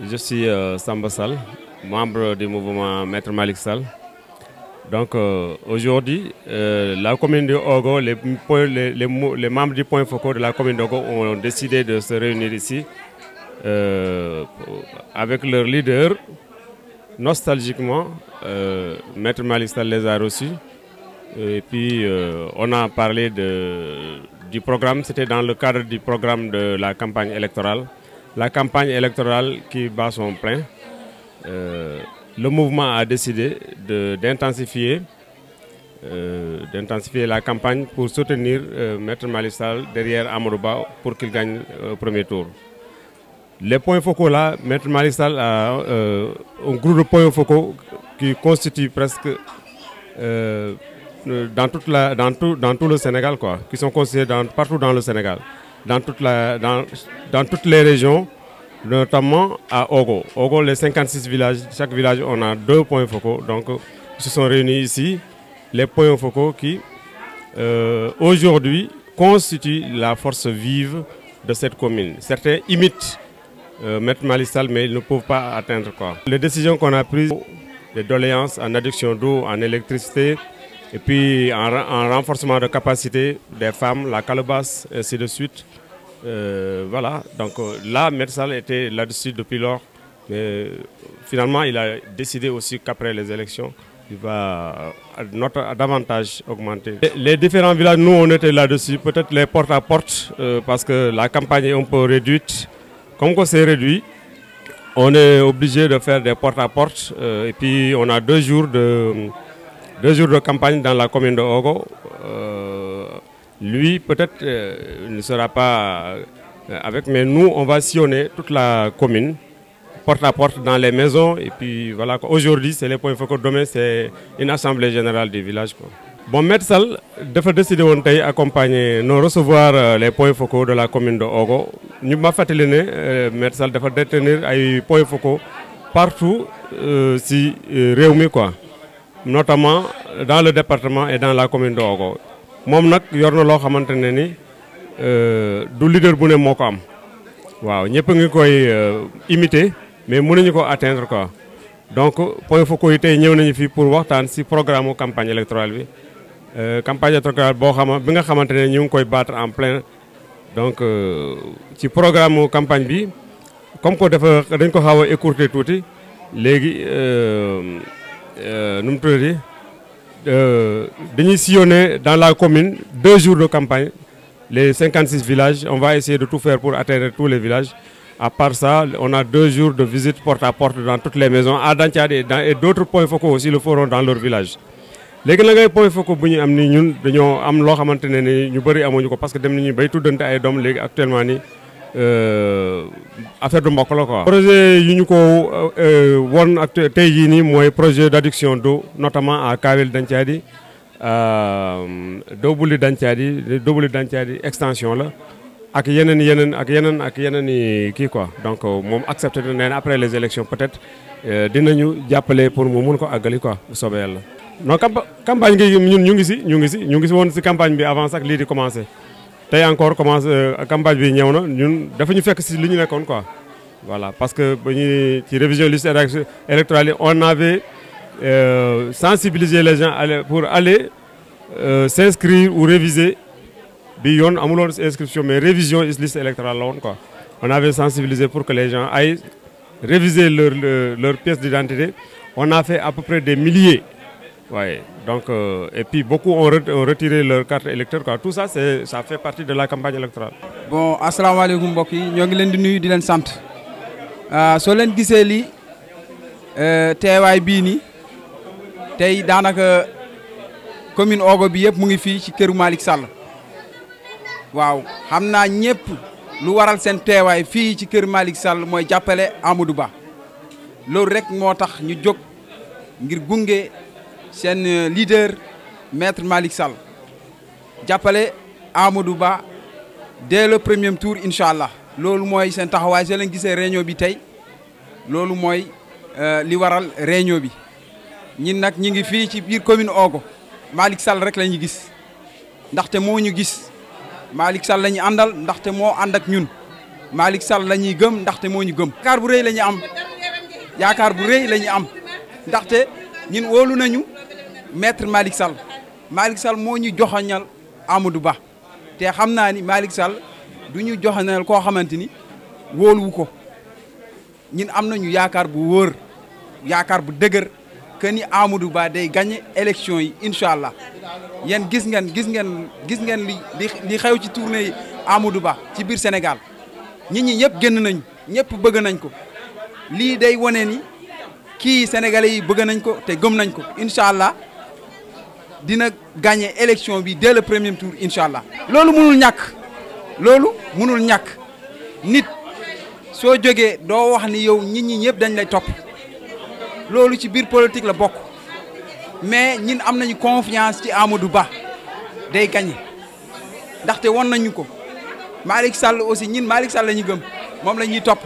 Je suis Samba Sall, membre du mouvement Maître Malick Sall. Donc aujourd'hui, la commune de Ogo, les membres du point focal de la commune d'Ogo ont décidé de se réunir ici avec leur leader. Nostalgiquement, Maître Malick Sall les a reçus. Et puis on a parlé du programme, c'était dans le cadre du programme de la campagne électorale. La campagne électorale qui bat son plein. Le mouvement a décidé d'intensifier la campagne pour soutenir Maître Malick Sall derrière Amadou Ba pour qu'il gagne au premier tour. Les points focaux là, Maître Malick Sall a un groupe de points focaux qui constitue presque dans tout le Sénégal, quoi, qui sont constitués partout dans le Sénégal, dans toutes les régions, notamment à Ogo. Ogo, les 56 villages, chaque village, on a 2 points focaux. Donc, ils se sont réunis ici, les points focaux qui, aujourd'hui, constituent la force vive de cette commune. Certains imitent Maître Malick Sall, mais ils ne peuvent pas atteindre, quoi. Les décisions qu'on a prises, les doléances en adduction d'eau, en électricité, et puis en renforcement de capacité des femmes, la calebasse, ainsi de suite. Voilà, donc là, Maître Sall était là-dessus depuis lors. Mais finalement, il a décidé aussi qu'après les élections, il va davantage augmenter. Les différents villages, nous, on était là-dessus, peut-être les porte-à-porte, parce que la campagne est un peu réduite. Comme c'est réduit, on est obligé de faire des porte-à-porte. Et puis, on a 2 jours de campagne dans la commune de Ogo. Lui, peut-être, ne sera pas avec, mais nous, on va sillonner toute la commune, porte à porte dans les maisons. Et puis voilà, aujourd'hui, c'est les points focaux. Demain, c'est une assemblée générale du village, quoi. Bon, Maître Sall dafa décidé d'accompagner, nous recevoir les points focaux de la commune de Ogo. Nous m'avons fait Maître Sall dafa détenir des points focaux partout si réunis, quoi. Notamment dans le département et dans la commune de Ogo. Mom nak yorna lo xamantene ni du leader bu ne moko am waaw ñepp ngi koy imiter mais mënuñu ko atteindre, quoi. Donc point focaux yi tay ñew nañu fi pour waxtaan ci programme campagne électorale bi campagne électorale bo bi nga xamantene ñu ngi koy battre en plein. Donc ci programme campagne bi comme ko dañ ko xawa écourter touti légui nu mu tuddati dañuy sillonner dans la commune 2 jours de campagne, les 56 villages. On va essayer de tout faire pour atteindre tous les villages. À part ça, on a 2 jours de visite porte à porte dans toutes les maisons. À Dantiad et d'autres points focaux aussi le feront dans leur village. Les points focaux bu ñu am ni ñun dañoo am loo xamante ne ni ñu bëri amuñu ko parce que dem nañu bay tuddante ay doom léegi actuellement ni affaire de mbokk la, quoi. Projet yi ñu ko won ak tey jii nii mooy projet d'adduction d'eau, notamment à Kawel Dantiadi, Dobuli Dantiadi extension la ak yeneen kii, quoi. Donc moom accepté na après les élections peut-être dinañu jàppale pour mu mun ko àggali, quoi, bu soobee Yàlla. Non, campagne gi ñun ñu ngi si woon si campagne bi avant sax lii di commencer. Tey encore commencé campagne bi ñëw na ñun dafa ñu fekk si li ñu nekkoon, quoi. Voilà, parce que ba ñuy ci révision liste électorale on avait sensibilisé les gens pour aller s'inscrire ou réviser bi yoon amuloon inscription mais révision liste électorale la woon, quoi. On avait sensibilisé pour que les gens aillent réviser leur pièce d'identité. On a fait à peu près des milliers. Ouais, donc et puis beaucoup ont retiré leur carte électeur, quoi. Tout ça, ça fait partie de la campagne électorale. Bon, assalamu alaikum mbokk yi, ñoo ngi leen di nuyu di leen sant. Soo leen gisee lii teewaay bii nii tey daanaka commune Ogo bi yëpp mu ngi fii ci këru Malick Sall. Waaw, xam naa ñëpp lu waral seen teewaay fii ci kër Malick Sall mooy jàppale Amadou Ba. Loolu rek moo tax ñu jóg ngir gunge seen leader Maître Malick Sall jàppale Amadou Ba dès le premier tour, Inch'Allah. Loolu mooy seen taxawaay. Soo leen gisee réunion bi tey loolu mooy li waral réunion bi ñin nag ñi ngi fii ci biir commune Ogo Malick Sall rek la ñu gis ndaxte moo ñu gis Malick Sall la ñu àndal ndaxte moo ànd ak ñun Malick Sall la ñuy gëm ndaxte moo ñu gëm. yaakaar bu rëy la ñu am yaakaar bu rëy la ñu am ndaxte ñun wóolu nañu maître Malick Sall Malick Sall moo ñu joxañal Amadou Ba te xam naa ni Malick Sall du ñu joxañal koo xamante ni wóoluwu ko ñun am nañu yaakaar bu wóor yaakaar bu dëgër que ni Amadou Ba day gagné élection yi incha allah yéen gis ngeen li xew ci tournée yi Amadou Ba ci biir Sénégal nit ñi ñëpp génn nañu ñëpp bëgg nañ ko lii day wane ni kii sénégalais yi bëgg nañ ko te gëm nañ ko incha allah dina gagné élection bi dès le premier tour incha allah. loolu mënul ñàkk nit soo jógee doo wax ni yow nit ñi ñëpp dañ lay topp loolu ci biir politique la bokk mais ñun am nañu confiance ci Amadou Ba day gagné ndaxte won nañu ko. Malick Sall aussi ñun Malick Sall la ñu gëm moom la ñuy topp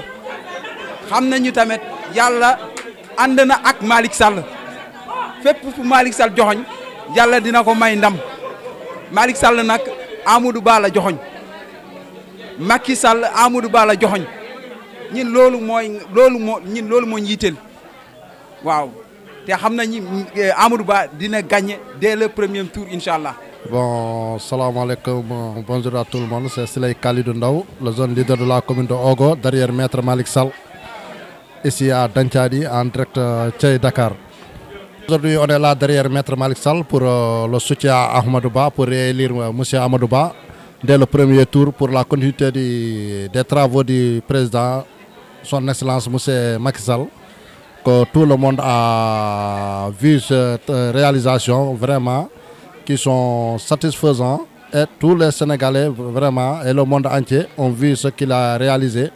xam nañu tamit yàlla ànd na ak Malick Sall fépp fu Malick Sall joxoñ yàlla dina ko may ndam Malick Sall nag Amadou Ba la joxoñ Macky Sall Amadou Ba la joxoñ ñun loolu moo ñu yitteel waaw te xam nañu Amadou Ba dina gagner dès le premier tour incha allah. Bon, salam alaikum, bonjour à tout le monde, c'est Siley Khalidou Ndaw, le zone leader de la commune de Ogo, derrière Maître Malick Sall, ici à Danthiadi, en direct Thiey Dakar. Aujourd'hui, on est là derrière Maître Malick Sall pour le soutien à Ahmadou Ba, pour réélire M. Amadou Ba dès le premier tour pour la continuité des travaux du président, son Excellence M. Macky Sall, que tout le monde a vu cette réalisation vraiment, qui sont satisfaisants et tous les Sénégalais vraiment et le monde entier ont vu ce qu'il a réalisé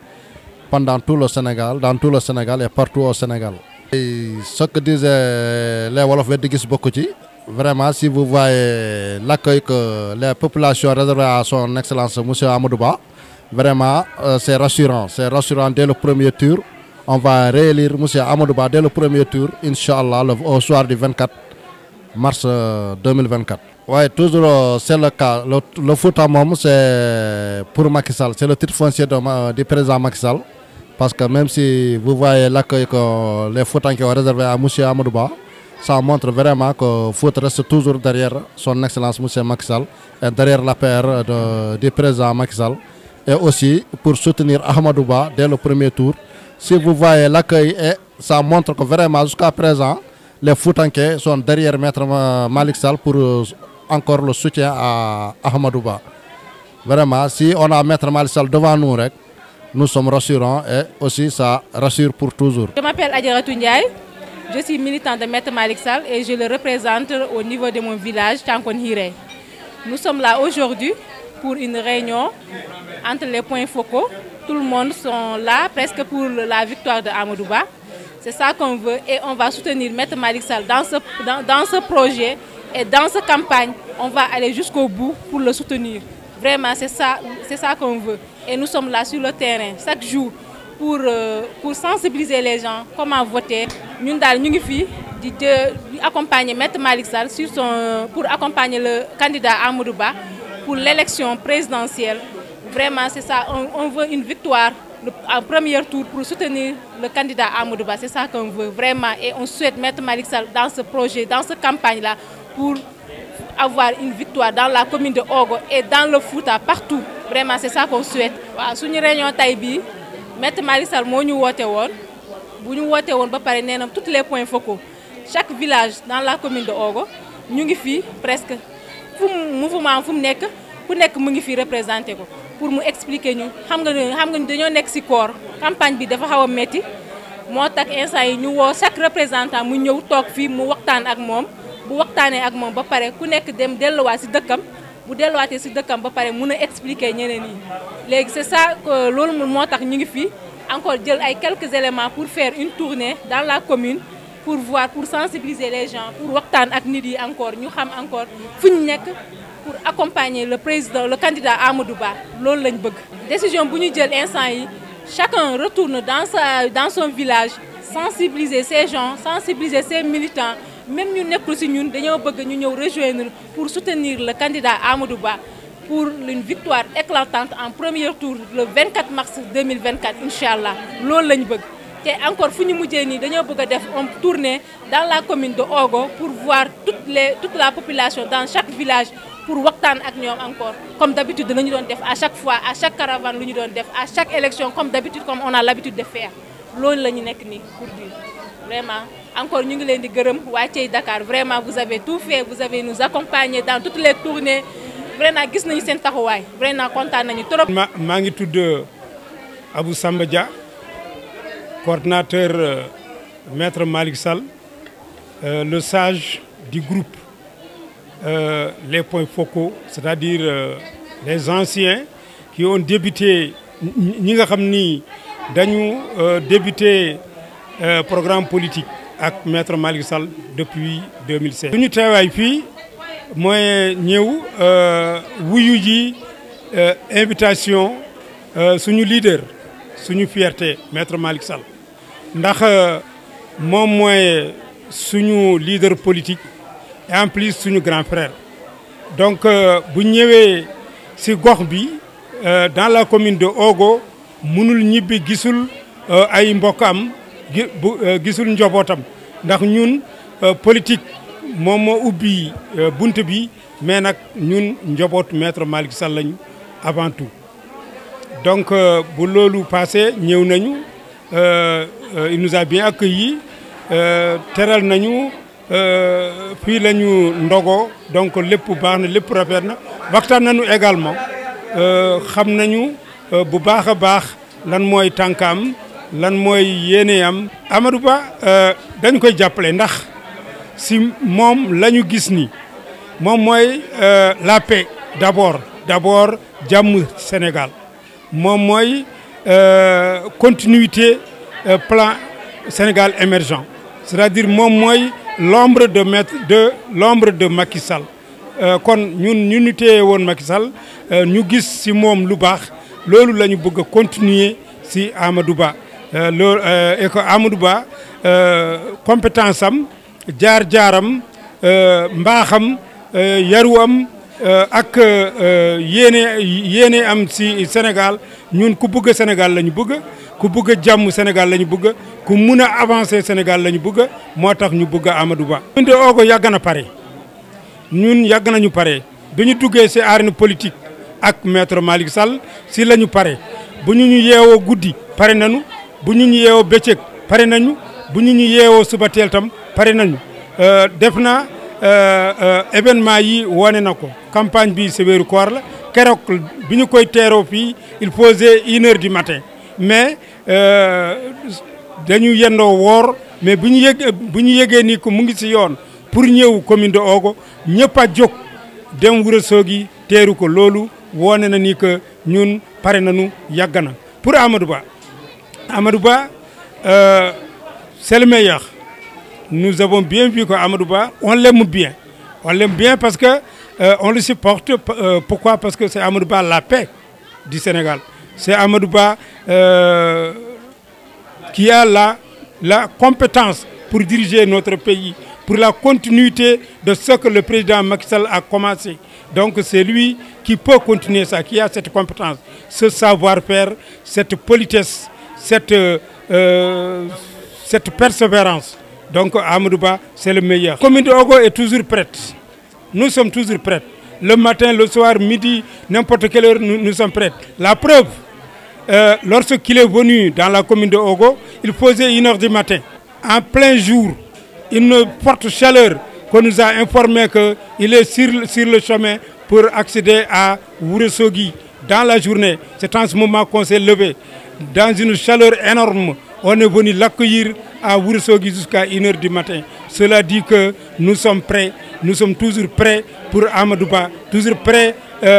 pendant tout le Sénégal, dans tout le Sénégal et partout au Sénégal. Et ce que disaient les Wolof Wedigis Bokouti, vraiment si vous voyez l'accueil que les populations réservées à son Excellence M. Amadou Ba, vraiment c'est rassurant dès le premier tour. On va réélire M. Amadou Ba dès le premier tour, Inch'Allah, au soir du 24 mars 2024. Oui, toujours c'est le cas. Le Fouta Mom, c'est pour Macky Sall, c'est le titre foncier du président Macky Sall. Parce que même si vous voyez l'accueil que les Foutans qui ont réservé à M. Amadou Ba, ça montre vraiment que Fouta reste toujours derrière son Excellence M. Macky Sall et derrière la PR du président Macky Sall. Et aussi pour soutenir Ahmadou Ba dès le premier tour. Si vous voyez l'accueil, ça montre que vraiment jusqu'à présent, les Foutanké sont derrière Maître Malick Sall pour encore le soutien à Ahmadou Ba. Vraiment, si on a Maître Malick Sall devant nous, nous sommes rassurants et aussi ça rassure pour toujours. Je m'appelle Adjaratou Ndiaye, je suis militante de Maître Malick Sall et je le représente au niveau de mon village, Tiankon Hiré. Nous sommes là aujourd'hui pour une réunion entre les points focaux. Tout le monde sont là presque pour la victoire de Amadou Ba. C'est ça qu'on veut et on va soutenir Maître Malick Sall dans ce projet et dans cette campagne. On va aller jusqu'au bout pour le soutenir. Vraiment, c'est ça qu'on veut. Et nous sommes là sur le terrain chaque jour pour sensibiliser les gens, comment voter. Nous sommes ici pour accompagner Maître Malick Sall pour accompagner le candidat Amadou Ba pour l'élection présidentielle. Vraiment, c'est ça. On veut une victoire en premier tour pour soutenir le candidat Amadou Ba. C'est ça qu'on veut vraiment. Et on souhaite Maître Malick Sall dans ce projet, dans cette campagne-là, pour avoir une victoire dans la commune de Ogo et dans le Fouta, partout. Vraiment, c'est ça qu'on souhaite. Sur une réunion Taïbi, Maître Malick Sall moo ñu woote woon bu ñu woote woon ba pare nee na tous les points focaux chaque village dans la commune de Ogo ñu ngi fii presque fu mouvement fu mu nekk ku nekk mu ngi fii représenté ko pour mu expliquer ñu xam nga dañoo nekk ci koor campagne bi dafa xaw a metti moo tax instant yi ñu woo chaque représentant mu ñëw toog fii mu waxtaan ak moom bu waxtaanee ak moom ba pare ku nekk dem delluwaat ci dëkkam bu delluwaatee ci dëkkam ba pare mun a expliquer ñeneen yi léegi c'est ça que loolu moo tax ñu ngi fii encore jël ay quelques éléments pour faire une tournée dans la commune pour voir pour sensibiliser les gens pour waxtaan ak nit yi encore ñu xam encore fu ñu nekk pour accompagner le président le candidat Amadou Ba loolu lañ bëgg. décision bu ñu jël instant yi chacun retourne dans son village sensibiliser ces gens sensibiliser ces militants. Même ñu nekkul ci ñun dañoo bëgg ñu ñëw rejoindre pour soutenir le candidat Amadou Ba pour une victoire éclatante en premier tour le 24 mars 2024 Inch'Allah. Loolu lañ bëgg té encore fuñu mujjé ni dañoo bëgg def une tournée dans la commune de Ogo pour voir toute la population dans chaque village pour waxtaan ak ñom encore comme d'habitude lañu doon def à chaque fois à chaque caravane luñu doon def à chaque élection comme d'habitude comme on a l'habitude de faire. Loolu lañu nekk ni pour dire vraiment encore ñu ngi leen di gërëm waa Thiey Dakar vraiment vous avez tout fait, vous avez nous accompagné dans toutes les tournées. Vraiment gis nañu seen taxawaay vraiment kontaan nañu trop. maa ngi tudd Abou Samba Dia coordinateur maître Malick Sall le sage du groupe les points focaux, c'est-à-dire les anciens qui ont débuté ñi nga xam ni dañu débuté programme politique avec maître Malick Sall depuis 2016. suñu teewaay fii mooy ñëw wuyu ji invitation suñu leader suñu fierté maître Malick Sall ndax moom mooy suñu leader politique et en plus suñu grand frère. Donc bu ñëwee ci gox bi dans la commune de Ogo mënul ñibbi gisul ay mbokkam gisul njabootam ndax ñun politique moom moo ubbi bunt bi mais nag ñun njaboot maître Malick Sall lañu avant tout. Donc bu loolu passé ñëw nañu il nous a bien accueillis teral nañu fii la ñu ndogo donc lépp baax na lépp rafet na waxtaan nañu également xam nañu bu baax a baax lan mooy tànkaam lan mooy yéeneyam. Amadou Ba dañ koy jàppale ndax si moom la ñu gis ni moom mooy la paix d'abord jàmm Sénégal moom mooy continuité plan Sénégal émergent, c'est-à-dire moom mooy l'ombre de Macky Sall kon ñun ñu téye woon Macky Sall ñu gis si moom lu baax loolu la ñu bëgg a continuer si Amadou Ba loolu et que Amadou Ba compétence am jaar-jaaram mbaaxam yaruwam ak yéene am si Sénégal ñun ku bëgg Sénégal la ñu bëgg ku bëgg jàmm Sénégal la ñu bëgg ku mun a avancer Sénégal la ñu bëgg moo tax ñu bëgg Amadou Ba. ñun de Ogo yàgg na pare ñun yàgg nañu pare bi ñu duggee si arène politique ak maître Malick Sall si la ñu pare bu ñu yeewoo guddi pare nañu bu ñu yeewoo bëccëg pare nañu bu ñu yeewoo suba teel tam pare nañu def na événement yi wane na ko campagne bi si weeru koor la keroog bi ñu koy teeroo fii il faisait 1h du matin mais dañu yendoo woor mais bu ñu yëgee ni ko mu ngi si yoon pour ñëw commune de Ogo ñëpp a jóg dem Ourossogui teeru ko loolu wone na ni que ñun pare nañu yàgg na pour Amadou Ba c'est le meilleur. Nous avons bien vu qu'Amadou Ba, on l'aime bien parce que on le supporte. Pourquoi? Parce que c'est Amadou Ba la paix du Sénégal. C'est Amadou Ba qui a la compétence pour diriger notre pays, pour la continuité de ce que le président Macky Sall a commencé. Donc c'est lui qui peut continuer ça, qui a cette compétence, ce savoir-faire, cette politesse, cette persévérance. Donc Amadou Ba, c'est le meilleur. La commune de Ogo est toujours prête. Nous sommes toujours prêts. Le matin, le soir, midi, n'importe quelle heure, nous sommes prêts. La preuve, lorsqu'il est venu dans la commune de Ogo, il faisait 1h du matin. En plein jour, une forte chaleur qu'on nous a informé qu'il est sur le chemin pour accéder à Ourossogui. Dans la journée, c'est en ce moment qu'on s'est levé. Dans une chaleur énorme, on est venu l'accueillir à Ourossogui jusqu'à 1h du matin. Cela dit que nous sommes prêts, nous sommes toujours prêts pour Amadou Ba, toujours prêts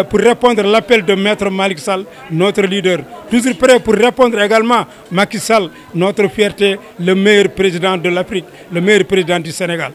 pour répondre à l'appel de maître Malick Sall, notre leader. Toujours prêts pour répondre également à Macky Sall, notre fierté, le meilleur président de l'Afrique, le meilleur président du Sénégal.